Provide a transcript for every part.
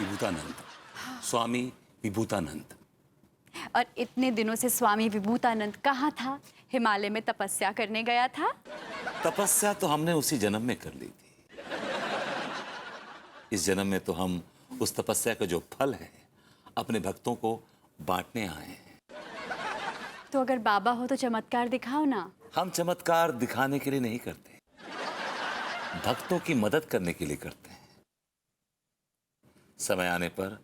विभूतानंद, स्वामी विभूतानंद। और इतने दिनों से स्वामी विभूतानंद कहाँ था? हिमालय में तपस्या करने गया था। तपस्या तो हमने उसी जन्म में कर ली थी। इस जन्म में तो हम उस तपस्या का जो फल है अपने भक्तों को बांटने आए हैं। तो अगर बाबा हो तो चमत्कार दिखाओ ना। हम चमत्कार दिखाने के लिए नहीं करते, भक्तों की मदद करने के लिए करते हैं। समय आने पर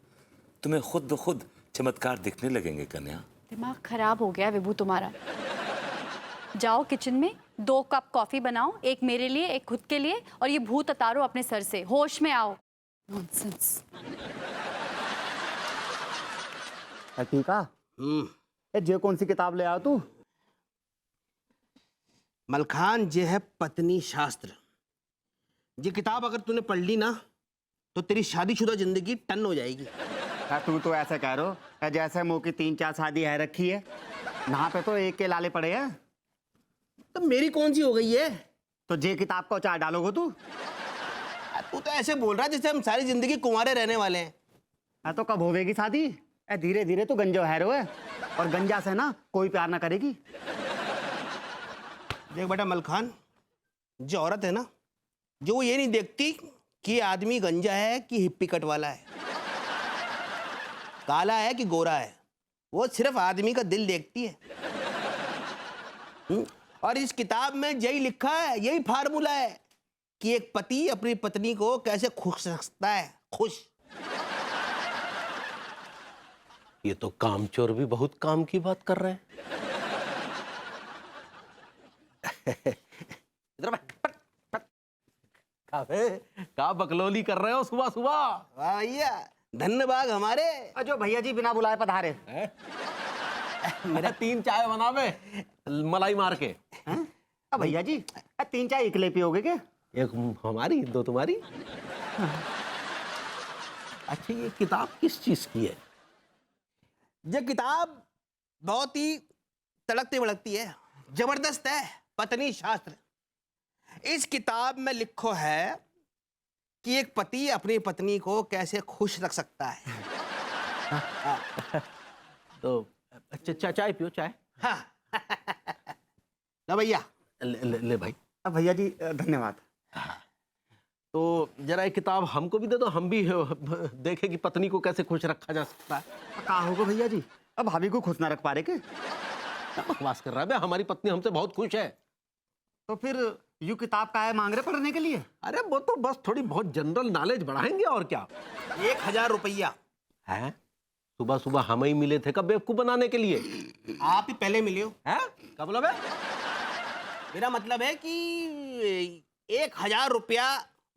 तुम्हें खुद ब खुद चमत्कार दिखने लगेंगे कन्या। दिमाग खराब हो गया विभू तुम्हारा। जाओ किचन में 2 कप कॉफी बनाओ, एक मेरे लिए एक खुद के लिए, और ये भूत उतारो अपने सर से। होश में आओ। नॉनसेंस। टीका ये कौन सी किताब ले आया तू? मलखान ये है पत्नी शास्त्र। ये किताब अगर तूने पढ़ ली ना तो तेरी शादीशुदा जिंदगी टन हो जाएगी। तू तो ऐसे कह रहा हो जैसे मुंह की 3-4 शादी है रखी है। यहाँ पे तो एक के लाले पड़े हैं। तो मेरी कौन सी हो गई है? तो जे किताब को चार डालोगे तू? तू तो ऐसे बोल रहा है जैसे हम सारी जिंदगी कुंवारे रहने वाले हैं। तो कब होवेगी शादी? धीरे धीरे तू गंजो हैरो है, और गंजा से ना कोई प्यार ना करेगी। देख बेटा मलखान, जो औरत है ना, जो वो ये नहीं देखती कि ये आदमी गंजा है कि हिप्पी कट वाला है, काला है कि गोरा है। वो सिर्फ आदमी का दिल देखती है। और इस किताब में यही लिखा है, यही फार्मूला है कि एक पति अपनी पत्नी को कैसे खुश रखता है। खुश। ये तो कामचोर भी बहुत काम की बात कर रहे हैं। इधर का बकलोली कर रहे हो सुबह सुबह? वाह भैया, धन्यवाद हमारे। जो भैया जी बिना बुलाए पधारे। मेरा 3 चाय बनावे मलाई मार के। भैया जी 3 चाय इकले पियोगे क्या? एक हमारी 2 तुम्हारी। अच्छा ये किताब किस चीज की है? ये किताब बहुत ही तड़कती भड़कती है, जबरदस्त है। पत्नी शास्त्र। इस किताब में लिखो है कि एक पति अपनी पत्नी को कैसे खुश रख सकता है। तो अच्छा चाय पियो चाय। हाँ। ना भैया। ले भाई। भैया जी धन्यवाद। तो जरा ये किताब हमको भी दे दो, हम भी देखें कि पत्नी को कैसे खुश रखा जा सकता है। कहा होगा भैया जी, अब भाभी को खुश ना रख पा रहे के? क्या बकवास कर रहा है? हमारी पत्नी हमसे बहुत खुश है। तो फिर यू किताब का है मांग रहे पढ़ने के लिए? अरे वो तो बस थोड़ी बहुत जनरल नॉलेज बढ़ाएंगे और क्या। 1000 रुपया है? सुबह सुबह हम ही मिले थे कब बेवकूफ बनाने के लिए? आप ही पहले मिले हो। है? क्या बोला बे? मेरा मतलब है कि 1000 रुपया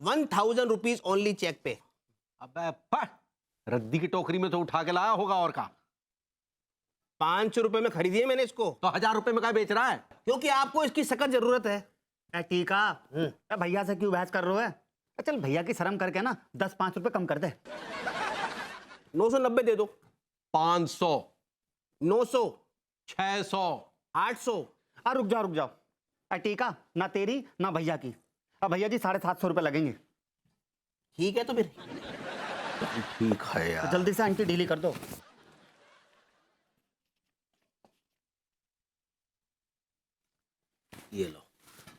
1000 रुपीज ओनली चेक पे। अबे रद्दी की टोकरी में तो उठा के लाया होगा और का। 500 रुपए में खरीदी है मैंने इसको। तो 1000 रुपए में क्या बेच रहा है? क्योंकि आपको इसकी सख्त जरूरत है। टीका भैया से क्यों बहस कर रहे हो? चल भैया की शर्म करके ना 10-5 रुपए कम कर दे। 990 दे दो। 500, 900, 600, 800। रुक जाओ। टीका ना तेरी ना भैया की। अब भैया जी 750 रुपए लगेंगे। ठीक है तो फिर ठीक है यार। जल्दी से आंटी ढीली कर दो। ये लो,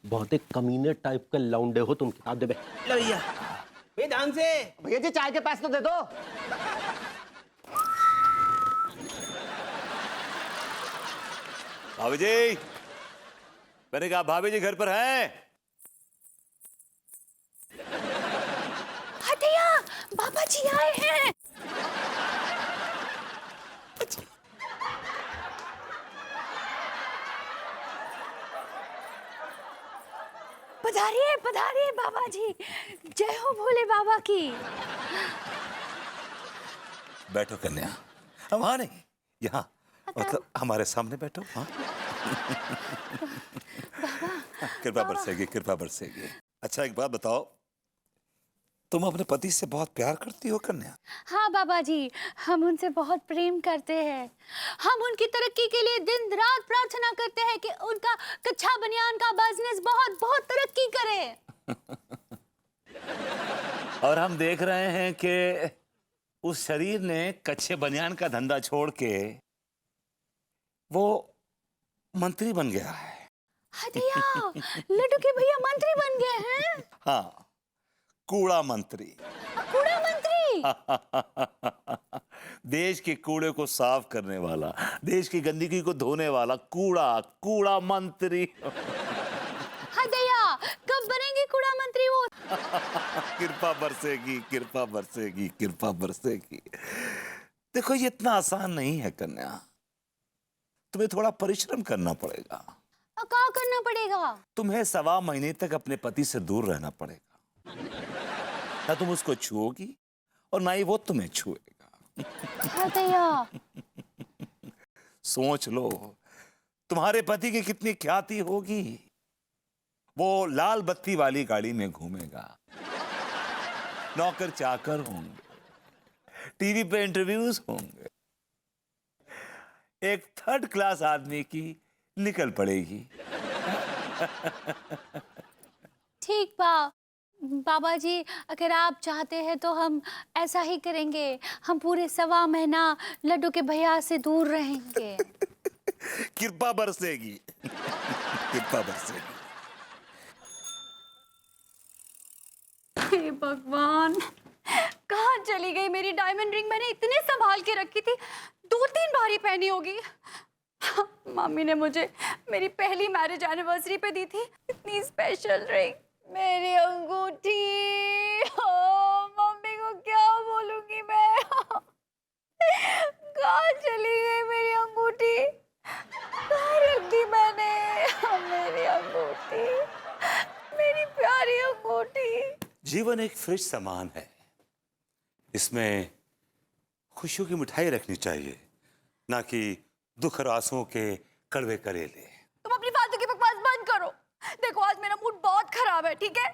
बहुत एक कमीने टाइप के लौंडे हो तुम। किताब दे बे। ले भैया, ध्यान से। भैया जी चाय के पैसे तो दे दो। भाभी जी, मैंने कहा भाभी जी घर पर हैं? हटिया, बाबा जी आए हैं। पधारिए बाबा जी। जय हो भोले बाबा की। बैठो कन्या। वहां नहीं, यहाँ मतलब हमारे सामने बैठो। हाँ कृपा बरसेगी। अच्छा एक बात बताओ, तुम अपने पति से बहुत प्यार करती हो कन्या? हाँ बाबा जी, हम उनसे बहुत प्रेम करते हैं। हम उनकी तरक्की के लिए दिन रात प्रार्थना करते हैं कि उनका कच्चा बनियान का बिजनेस बहुत बहुत तरक्की करे। और हम देख रहे हैं कि उस शरीर ने कच्चे बनियान का धंधा छोड़ के वो मंत्री बन गया है। हदिया, लड्डू के भैया मंत्री बन गए हैं। हाँ, कूड़ा मंत्री। कूड़ा मंत्री। देश के कूड़े को साफ करने वाला, देश की गंदगी को धोने वाला कूड़ा मंत्री। हदिया, कब बनेंगे कूड़ा मंत्री वो? कृपा बरसेगी, कृपा बरसेगी, कृपा बरसेगी। देखो, ये इतना आसान नहीं है कन्या, तुम्हें थोड़ा परिश्रम करना पड़ेगा। क्या करना पड़ेगा? तुम्हें 1.25 महीने तक अपने पति से दूर रहना पड़ेगा। ना तुम उसको छुओगी और ना ही वो तुम्हें छुएगा। हदिया, सोच लो, तुम्हारे पति की कितनी ख्याति होगी। वो लाल बत्ती वाली गाड़ी में घूमेगा, नौकर चाकर होंगे, टीवी पे इंटरव्यूज होंगे, एक 3rd क्लास आदमी की निकल पड़ेगी। ठीक बाबा जी, अगर आप चाहते हैं तो हम ऐसा ही करेंगे। हम पूरे 1.25 महीना लड्डू के भैया से दूर रहेंगे। कृपा बरसेगी, कृपा बरसेगी। हे भगवान, कहाँ चली गई मेरी डायमंड रिंग? मैंने इतने संभाल के रखी थी, 2-3 बार ही पहनी होगी। मम्मी ने मुझे मेरी पहली मैरिज एनिवर्सरी पे दी थी इतनी स्पेशल रिंग, मेरी अंगूठी। मम्मी को क्या बोलूंगी मैं? कहाँ चली गई मेरी अंगूठी? कहाँ रख दी मैंने मेरी अंगूठी, मेरी प्यारी अंगूठी? जीवन एक फ्रिज समान है, इसमें खुशियों की मिठाई रखनी चाहिए, ना कि दुख और आंसुओं के कड़वे करेले। तुम अपनी फालतू की बकवास बंद करो। देखो, आज मेरा मूड बहुत खराब है, ठीक है?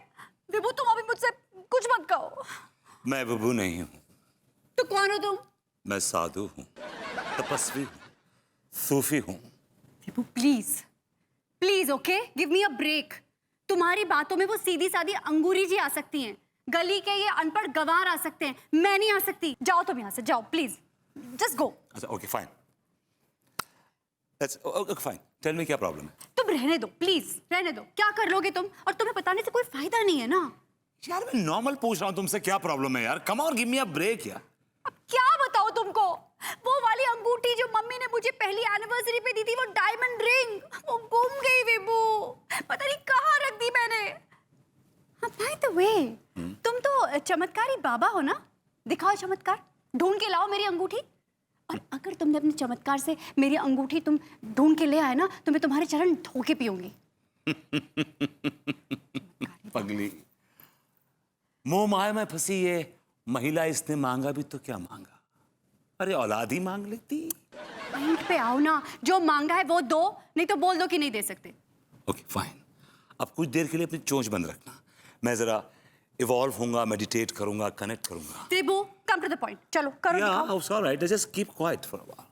विभू, तुम अभी मुझसे कुछ मत कहो। मैं विभू नहीं हूं, तो कौन हो तुम? मैं साधु हूं, तपस्वी हूं, सूफी हूं। Vibhu, please please, okay, give me a break. तुम्हारी बातों में वो सीधी सादी अंगूरी जी आ सकती हैं, गली के ये अनपढ़ गंवार आ सकते हैं, मैं नहीं आ सकती। जाओ तुम यहाँ से, जाओ प्लीज, जस्ट गो। अच्छा, okay fine, okay fine, tell me क्या प्रॉब्लम है? तुम रहने दो, प्लीज रहने दो। क्या कर लोगे तुम? और तुम्हें बताने से कोई फायदा नहीं है ना। यार, मैं नॉर्मल पूछ रहा हूं तुमसे, क्या प्रॉब्लम है यार? Come on, give me a break यार। अब क्या बताओ तुमको? वो वाली अंगूठी जो मम्मी ने मुझे पहली एनिवर्सरी पे दी थी, वो डायमंड रिंग, वो गुम गई विभू। पता नहीं कहाँ रख दी मैंने। बाय द वे, तुम तो चमत्कारी बाबा हो ना? दिखाओ चमत्कार, ढूंढ के लाओ मेरी अंगूठी। और अगर तुमने अपने चमत्कार से मेरी अंगूठी तुम ढूंढ के ले आए ना, तो मैं तुम्हारे चरण धो के पीऊंगी। पगली, मोह माया में फंसी ये महिला, इसने मांगा भी तो क्या मांगा? अरे औलाद ही मांग लेती। पॉइंट पे आओ ना, जो मांगा है वो दो, नहीं तो बोल दो कि नहीं दे सकते। ओके फाइन, अब कुछ देर के लिए अपनी चोंच बंद रखना, मैं जरा इवॉल्व होऊंगा, मेडिटेट करूंगा, कनेक्ट करूंगा। विभू, कम टू द पॉइंट, चलो करो, दिखाओ। Yeah, it's all right. Just keep quiet for a while.